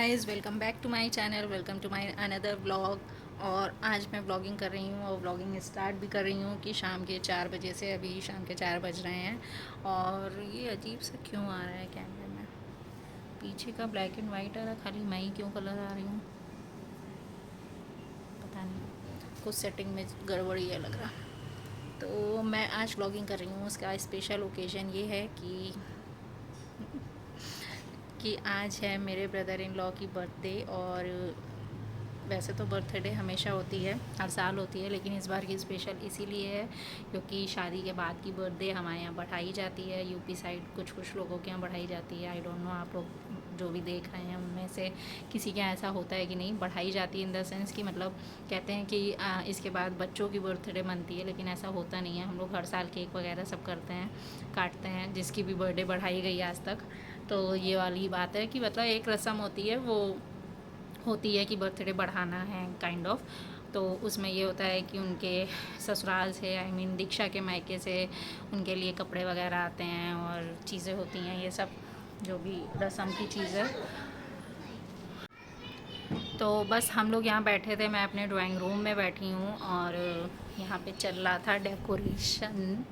Guys, welcome back to my channel, welcome to my another vlog. और आज मैं vlogging कर रही हूँ और व्लॉगिंग स्टार्ट भी कर रही हूँ कि शाम के 4 बजे से। अभी शाम के 4 बज रहे हैं और ये अजीब सा क्यों आ रहा है कैमरे में, पीछे का ब्लैक एंड वाइट आ रहा है, खाली मैं ही क्यों कलर आ रही हूँ पता नहीं, कुछ सेटिंग में गड़बड़ी है लग रहा। तो मैं आज व्लॉगिंग कर रही हूँ, उसका स्पेशल ओकेज़न ये है कि आज है मेरे ब्रदर इन लॉ की बर्थडे। और वैसे तो बर्थडे हमेशा होती है, हर साल होती है, लेकिन इस बार की स्पेशल इसीलिए है क्योंकि शादी के बाद की बर्थडे हमारे यहाँ बढ़ाई जाती है। यूपी साइड कुछ कुछ लोगों के यहाँ बढ़ाई जाती है। आई डोंट नो, आप लोग जो भी देख रहे हैं उनमें से किसी के यहाँ ऐसा होता है कि नहीं। बढ़ाई जाती है इन द सेंस कि मतलब कहते हैं कि इसके बाद बच्चों की बर्थडे मनती है, लेकिन ऐसा होता नहीं है। हम लोग हर साल केक वगैरह सब करते हैं, काटते हैं, जिसकी भी बर्थडे बढ़ाई गई आज तक। तो ये वाली बात है कि मतलब एक रस्म होती है, वो होती है कि बर्थडे बढ़ाना है काइंड ऑफ। तो उसमें ये होता है कि उनके ससुराल से, आई मीन दीक्षा के मायके से उनके लिए कपड़े वगैरह आते हैं और चीज़ें होती हैं, ये सब जो भी रस्म की चीज़ है। तो बस हम लोग यहाँ बैठे थे, मैं अपने ड्राइंग रूम में बैठी हूँ और यहाँ पे चल रहा था डेकोरेशन,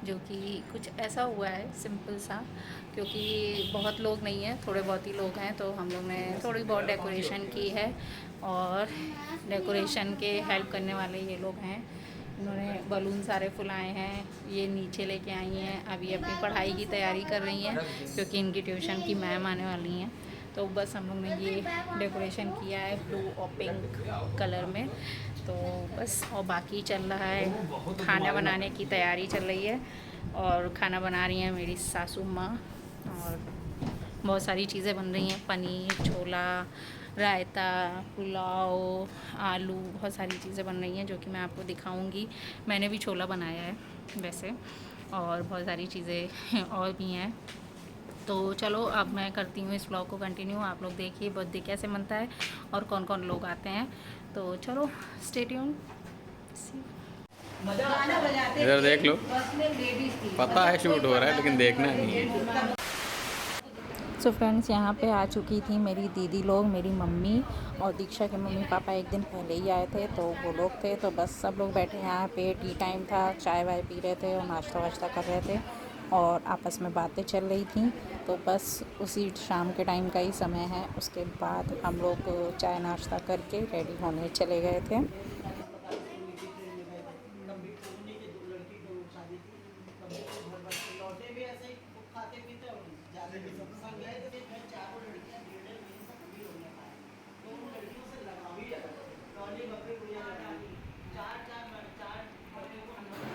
जो कि कुछ ऐसा हुआ है सिंपल सा, क्योंकि बहुत लोग नहीं हैं, थोड़े बहुत ही लोग हैं, तो हम लोग ने थोड़ी बहुत डेकोरेशन की है। और डेकोरेशन के हेल्प करने वाले ये लोग हैं, इन्होंने बलून सारे फुलाए हैं, ये नीचे लेके आई हैं, अभी अपनी पढ़ाई की तैयारी कर रही हैं क्योंकि इनकी ट्यूशन की मैम आने वाली हैं। तो बस हम लोग ने ये डेकोरेशन किया है ब्लू और पिंक कलर में। तो बस, और बाकी चल रहा है, खाना बनाने की तैयारी चल रही है और खाना बना रही हैं मेरी सासू माँ। और बहुत सारी चीज़ें बन रही हैं, पनीर, छोला, रायता, पुलाव, आलू, बहुत सारी चीज़ें बन रही हैं जो कि मैं आपको दिखाऊंगी। मैंने भी छोला बनाया है वैसे, और बहुत सारी चीज़ें और भी हैं। तो चलो अब मैं करती हूँ इस ब्लॉग को कंटिन्यू, आप लोग देखिए बर्थडे कैसे मनता है और कौन कौन लोग आते हैं। तो चलो स्टे ट्यून। इधर देख लो, पता है शूट हो रहा है लेकिन देखना नहीं है। सो फ्रेंड्स, यहाँ पे आ चुकी थी मेरी दीदी लोग, मेरी मम्मी और दीक्षा के मम्मी पापा एक दिन पहले ही आए थे, तो वो लोग थे। तो बस सब लोग बैठे यहाँ पे, टी टाइम था, चाय वाय पी रहे थे और नाश्ता वाश्ता कर रहे थे और आपस में बातें चल रही थी। तो बस उसी शाम के टाइम का ही समय है। उसके बाद हम लोग चाय नाश्ता करके रेडी होने चले गए थे।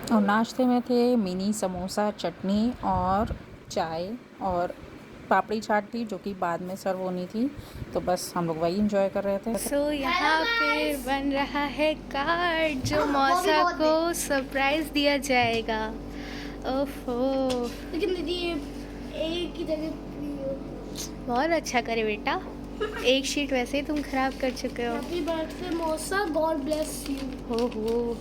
और नाश्ते में थे मिनी समोसा, चटनी और चाय, और पापड़ी चाट थी जो कि बाद में सर्व होनी थी। तो बस हम लोग वही एंजॉय कर रहे थे। सो यहाँ पे बन रहा है कार्ड जो मौसा को सरप्राइज दिया जाएगा। ओफो, लेकिन दीदी ये एक ही जगह बहुत अच्छा करे बेटा, एक शीट वैसे ही तुम खराब कर चुके हो। हैप्पी बर्थडे मौसा, गॉड ब्लेस यू। हो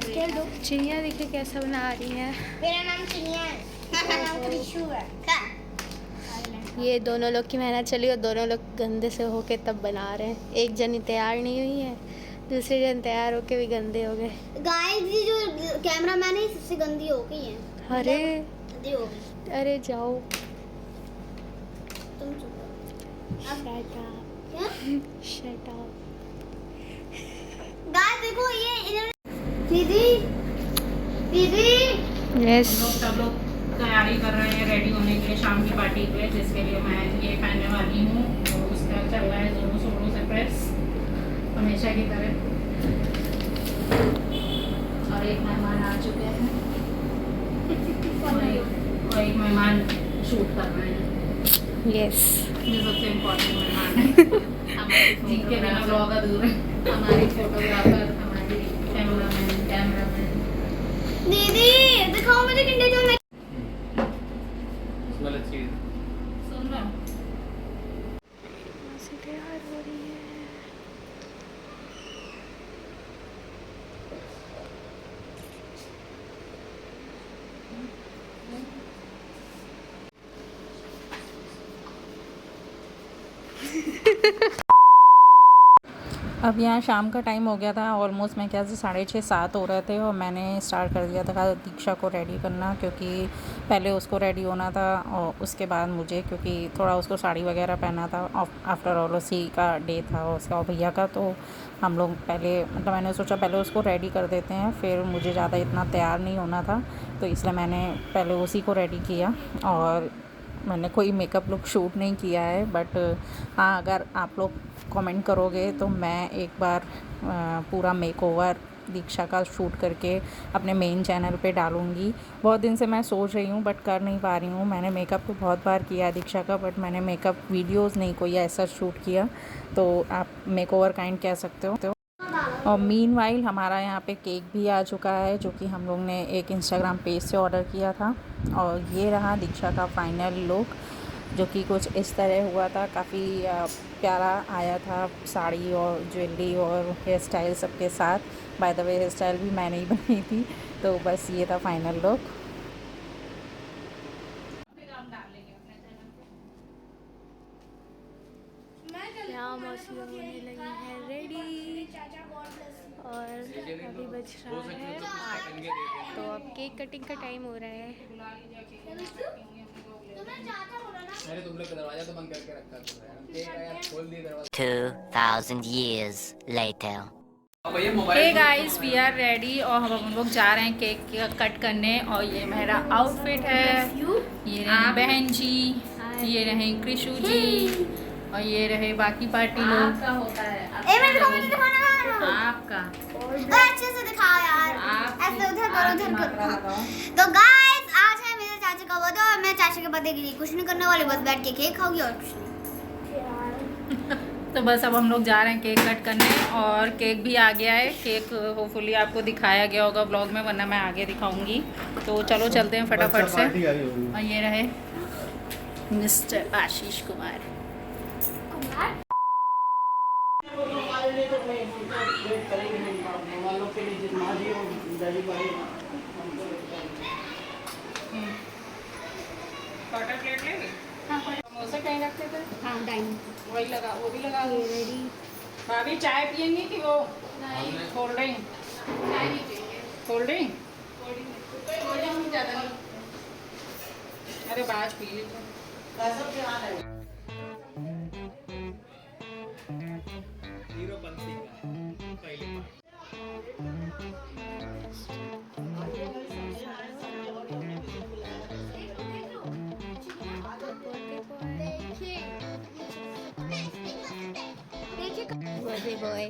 खेल दो। चिड़िया देखिए कैसा बना रही है। मेरा नाम चिनिया है, मेरा नाम कृषु है। ये दोनों लोग की मेहनत चली और दोनों लोग गंदे से होके तब बना रहे हैं। एक जनी तैयार नहीं हुई है, दूसरे जन तैयार होके भी गंदे हो गए। गाइस, ये जो कैमरा मैन है सबसे गंदी हो गई है। अरे गंदी हो गई। अरे जाओ, तुम चुप शट अप। गाइस देखो, ये दीदी दीदी यस, सब लोग तैयारी कर रहे हैं रेडी होने के लिए शाम की पार्टी पे, जिसके लिए मैं ये पहनने वाली हूँ। तो उसका चल रहा है जोरों शोरों से प्रेस, हमेशा की तरह। और एक मेहमान आ चुके हैं और एक मेहमान शूट कर रहे हैं। यस, ये सबसे इम्पोर्टेंट मेहमान है हमारे, जिनके बिना ब्लॉग अधूरा है। हमारी फोटोग्राफर, हमारी कैमरामैन। दीदी दिखाओ मुझे किंडर जॉय। सुन रहा हूँ। तैयार हो रही है। अब यहाँ शाम का टाइम हो गया था, ऑलमोस्ट मैं क्या 6:30-7 हो रहे थे और मैंने स्टार्ट कर दिया था दीक्षा को रेडी करना, क्योंकि पहले उसको रेडी होना था और उसके बाद मुझे, क्योंकि थोड़ा उसको साड़ी वगैरह पहना था। आफ्टर ऑल उसी का डे था उसका और भैया का, तो हम लोग पहले मतलब मैंने सोचा पहले उसको रेडी कर देते हैं, फिर मुझे ज़्यादा इतना तैयार नहीं होना था, तो इसलिए मैंने पहले उसी को रेडी किया। और मैंने कोई मेकअप लुक शूट नहीं किया है, बट हाँ अगर आप लोग कमेंट करोगे तो मैं एक बार पूरा मेकओवर दीक्षा का शूट करके अपने मेन चैनल पे डालूँगी। बहुत दिन से मैं सोच रही हूँ बट कर नहीं पा रही हूँ। मैंने मेकअप तो बहुत बार किया है दीक्षा का, बट मैंने मेकअप वीडियोस नहीं कोई ऐसा शूट किया, तो आप मेकओवर काइंड कह सकते हो। और मीनवाइल हमारा यहाँ पे केक भी आ चुका है, जो कि हम लोग ने एक इंस्टाग्राम पेज से ऑर्डर किया था। और ये रहा दीक्षा का फाइनल लुक, जो कि कुछ इस तरह हुआ था। काफ़ी प्यारा आया था, साड़ी और ज्वेलरी और हेयर स्टाइल सबके साथ। By the way hair style भी मैंने ही बनाई थी। तो बस ये था फाइनल लुक। यहाँ मौसी होने लगी है रेडी और अभी बज रहा है 8, तो अब केक कटिंग का टाइम हो रहा है। अरे तुम लोग दरवाजा तो बंद करके रखा था, खोल दिए दरवाजा। 2000 years later. Hey guys, we are ready और हम लोग जा रहे हैं केक कट करने। और ये मेरा आउटफिट है, ये रहे बहन जी, ये रहे कृषु जी और ये रहे बाकी पार्टी लोग। ए मैं दिखाऊं, मुझे दिखाना है आपका अच्छे से दिखाओ यार, ऐसे उधर करो उधर करो। तो गाइस आज है मेरे चाचा का बर्थडे और मैं चाचा के बर्थडे के लिए कुछ नहीं करने वाली, बस बैठ के केक खाऊंगी और कुछ नहीं। तो बस अब हम लोग जा रहे हैं केक कट करने और केक भी आ गया है। केक होपफुली आपको दिखाया गया होगा ब्लॉग में, वरना मैं आगे दिखाऊंगी। तो चलो चलते हैं फटाफट से। और ये रहे mister Ashish Kumar. Water plate ले समोसे कहीं रखते थे? हाँ डाइनिंग वही लगा, वो भी लगा रेडी। भाभी चाय पियेंगी कि वो कोल्ड ड्रिंक? कोल्ड ड्रिंक ज़्यादा नहीं, अरे बाज पी लीजिए। बर्थडे बॉय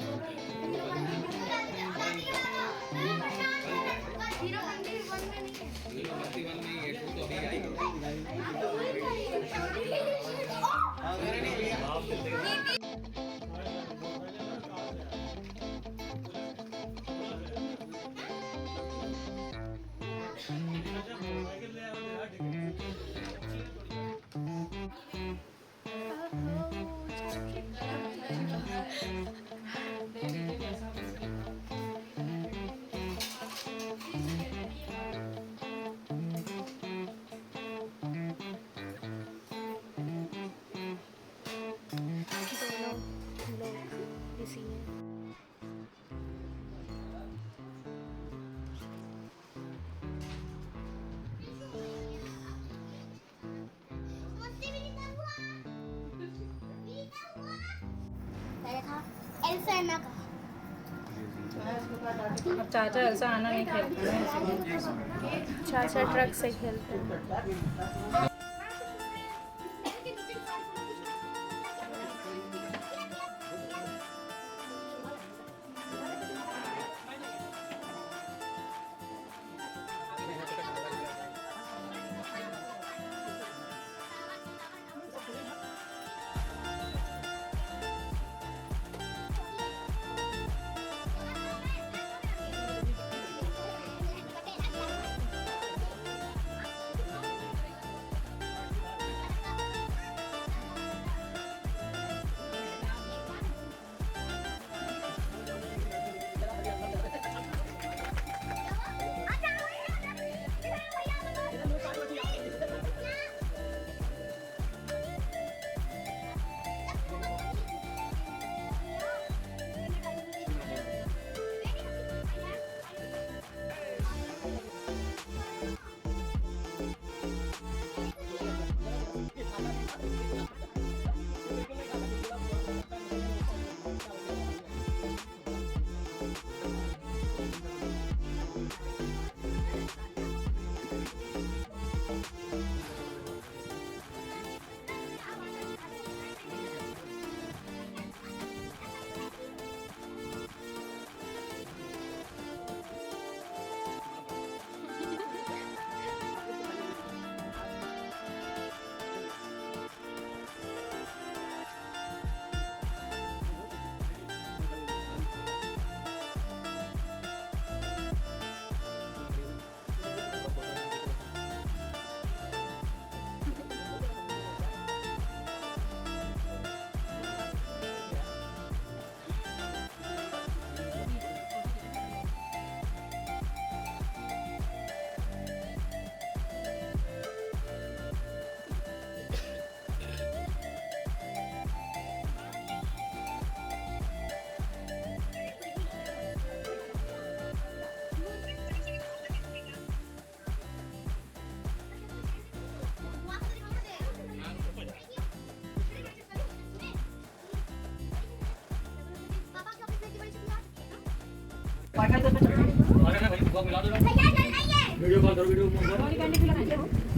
इसी में एल्सा एना का अब चाचा ऐसा आना नहीं खेलते हैं। चाचा ट्रक से खेलते हैं।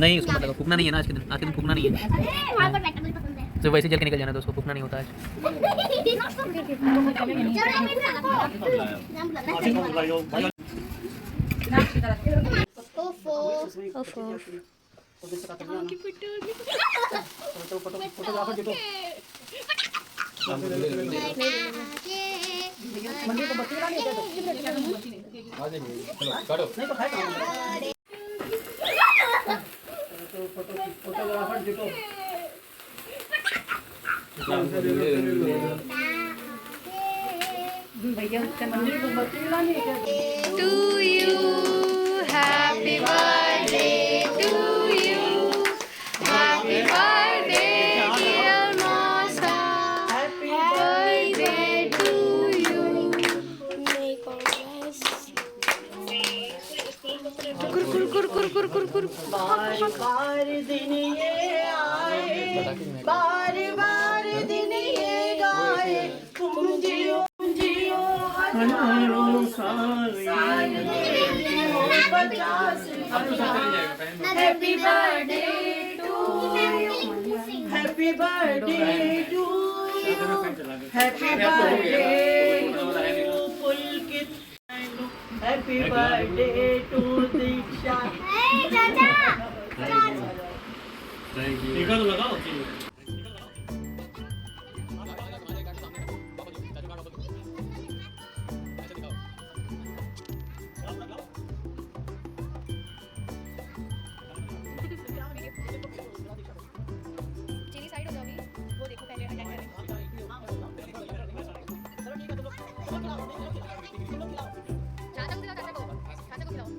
नहीं उसको मतलब फूकना नहीं है ना आज के दिन फूकना नहीं है तो वैसे जल के निकल जाना तो उसको फूकना नहीं होता है To you, happy birthday to you, happy birthday dear Masa, happy birthday to you. May God bless. Kur. बार बार दिन ये आए, बार बार दिन ये गाए, तुम जियो हजारों साल, जियो 50 happy birthday to you, happy birthday to you, happy birthday to Pulkit, happy birthday to Diksha. चीनी साइड हो जाओगी, वो देखो पहले अटैक करें। चाचा को खिलाओ, चाचा को खिलाओ।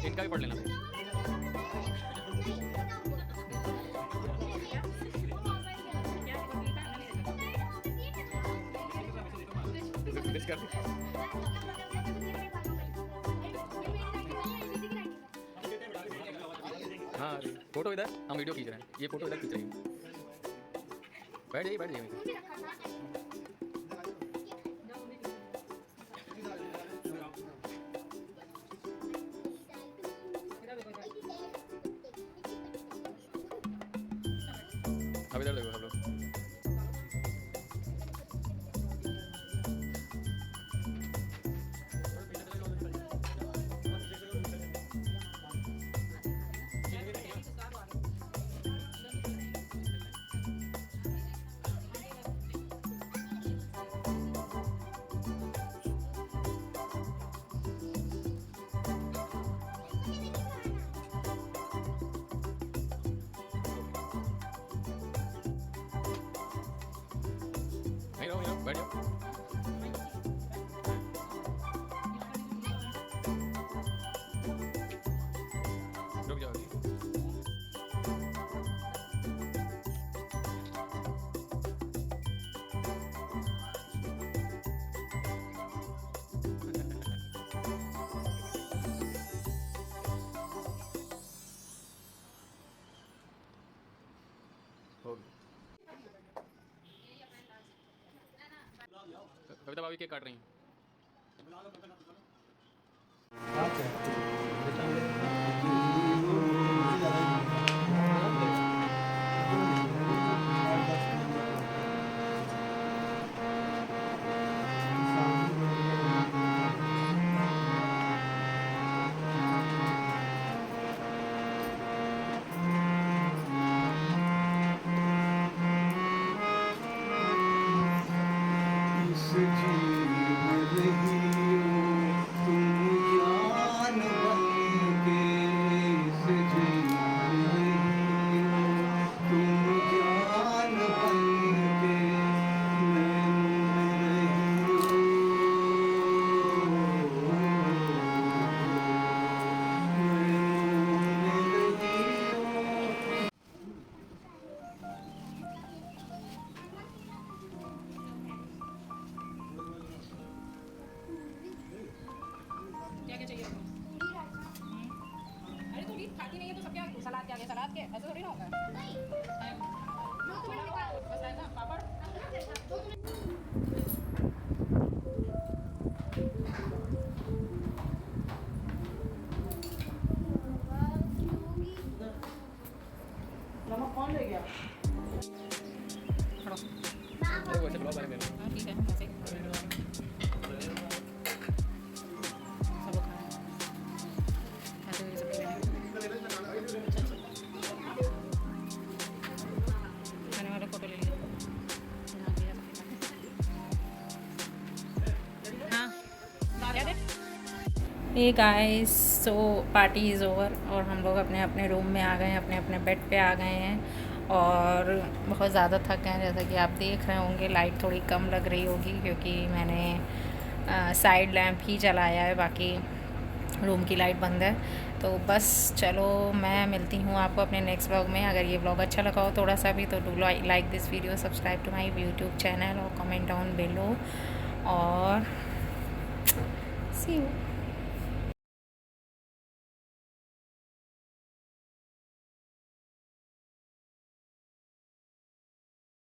इनका भी पढ़ लेना हाँ फोटो इधर हम वीडियो खींच रहे हैं ये फोटो इधर खींच रही हूँ बैठ जाइए अब इधर देखो सब लोग होगी। कविता भाभी केक काट रही हैं। क्या क्या चाहिए आपको? अरे तो लीड खाती नहीं है तो सब क्या सलाद क्या है? सलाद के ऐसे थोड़ी ना होगा। बस ऐसा पापड़। नमक कौन ले गया? अरे वैसे ब्लॉग बने मेरे। हाँ ठीक है ऐसे ही। सब लोग खाएं। ऐसे ही सब लेना है। मैंने वाला फोटो ले लिया। यहाँ दिया सबने। हाँ क्या दे? Hey guys, so party is over और हम लोग अपने अपने रूम में आ गए हैं, अपने अपने बेड पे आ गए हैं और बहुत ज़्यादा थक गए हैं। जैसा कि आप देख रहे होंगे लाइट थोड़ी कम लग रही होगी क्योंकि मैंने साइड लैम्प ही जलाया है, बाकी रूम की लाइट बंद है। तो बस चलो मैं मिलती हूँ आपको अपने नेक्स्ट व्लॉग में। अगर ये व्लॉग अच्छा लगा हो थोड़ा सा भी तो do like this video, subscribe to my YouTube channel और कमेंट डाउन बिलो और सी यू।